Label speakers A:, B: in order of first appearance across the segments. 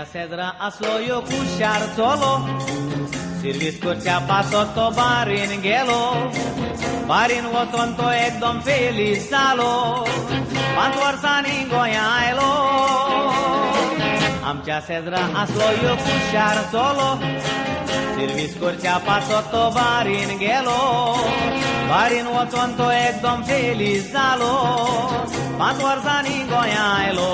A: आमच्या शेजरा असलो यो हुशार चलो सर्विस करच्या पासत तो बारीन गेलो बारीन वचून तो एकदम फेलीस जालो 5 वर्सांनी गोंया आयलो आमच्या शेजरा असलो यो हुशार चलो सर्विस करच्या पासत तो बारीन गेलो बारीन वचून तो एकदम फेलीस जालो 5 वर्सांनी गोंया आयलो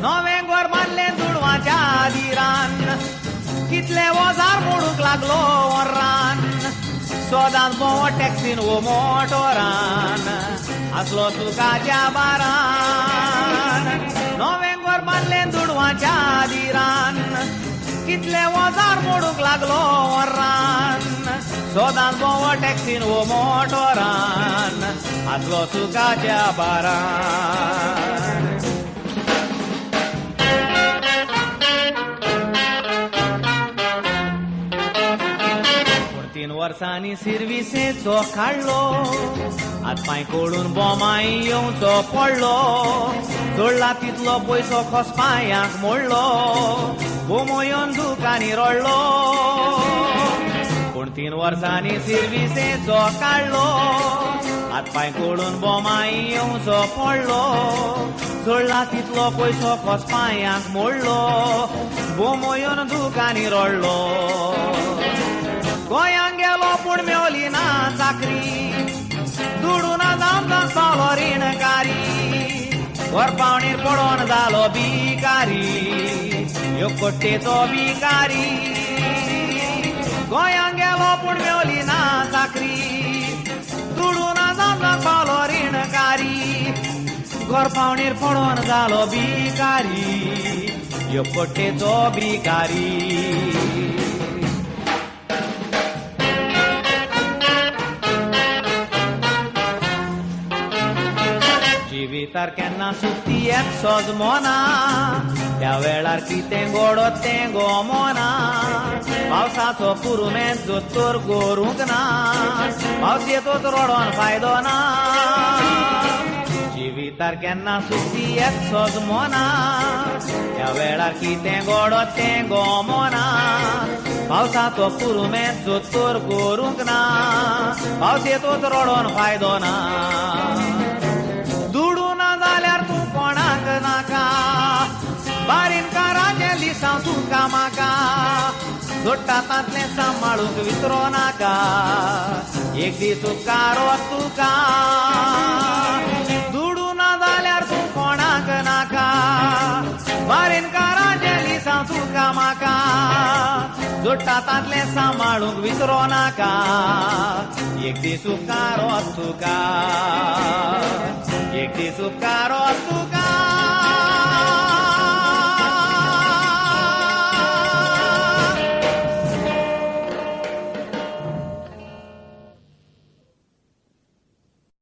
A: नवें घर बांदलें दुडवाच्या आदिरान कितले वजार मोडूंक लागलो वरान सोदान बोवो टॅक्सीन वो मोटोरान असलो सुखाच्या बारान नवें घर बांदलें दुडवाच्या आदिरान कितले वजार मोडूंक लागलो वरान सोदान बोवो टॅक्सीन वो मोटोरान असलो सुखाच्या बारान 3 वर्सांनी सर्विसेचो काडलो हातपाय कोडून बोमाय येवचो पडलो जोडला तितलो पयसो खोसपायांक मोडलो बोमो येवन दुकानी रडलो पूण 3 वर्सांनी सर्विसेचो काडलो हातपाय कोडून बोमाय येवचो पडलो जोडला तितलो पयसो खोसपायांक मोडलो बोमो येवन दुकानी रडलो गोंयांक गेलो पूण मेवली ना चाकरी दुडून जावंक पावलो रीणकारी वर पावणेर पडोन जालो भिकारी ह्यो कोट्टेचो भिकारी गोंयांक गेलो पूण मेवली ना चाकरी दुडून जावंक पावलो रीणकारी घर पावणेर पडोन जालो भिकारी ह्यो कोट्टेचो भिकारी जिवितार केन्ना सुट्टी एकसोच मोना त्या वेळार कितें घडत तें गोमोना पावसाचो पुरुमें जोतोर गोरूंक ना पावस येतोच रडोन फायदो ना जिवितार केन्ना सुट्टी एकसोच मोना त्या वेळार कितें घडत तें गोमोना पावसाचो पुरुमें जोतोर गोरूंक ना पावस येतोच रडोन फायदो ना दुडून जाल्यार तूं कोणाक नाका बारीनकाराचें लिसांव तुका म्हाका जोडटा तांतलें सांबाळूंक विसरो नाका एक दीस उपकारो तुका दुडून जाल्यार तूं कोणाक नाका बारीनकाराचें लिसांव तुका म्हाका जोडटा तांतलें सांबाळूंक विसरो नाका एक दीस उपकारो तुका एक दीस उपकारो तुका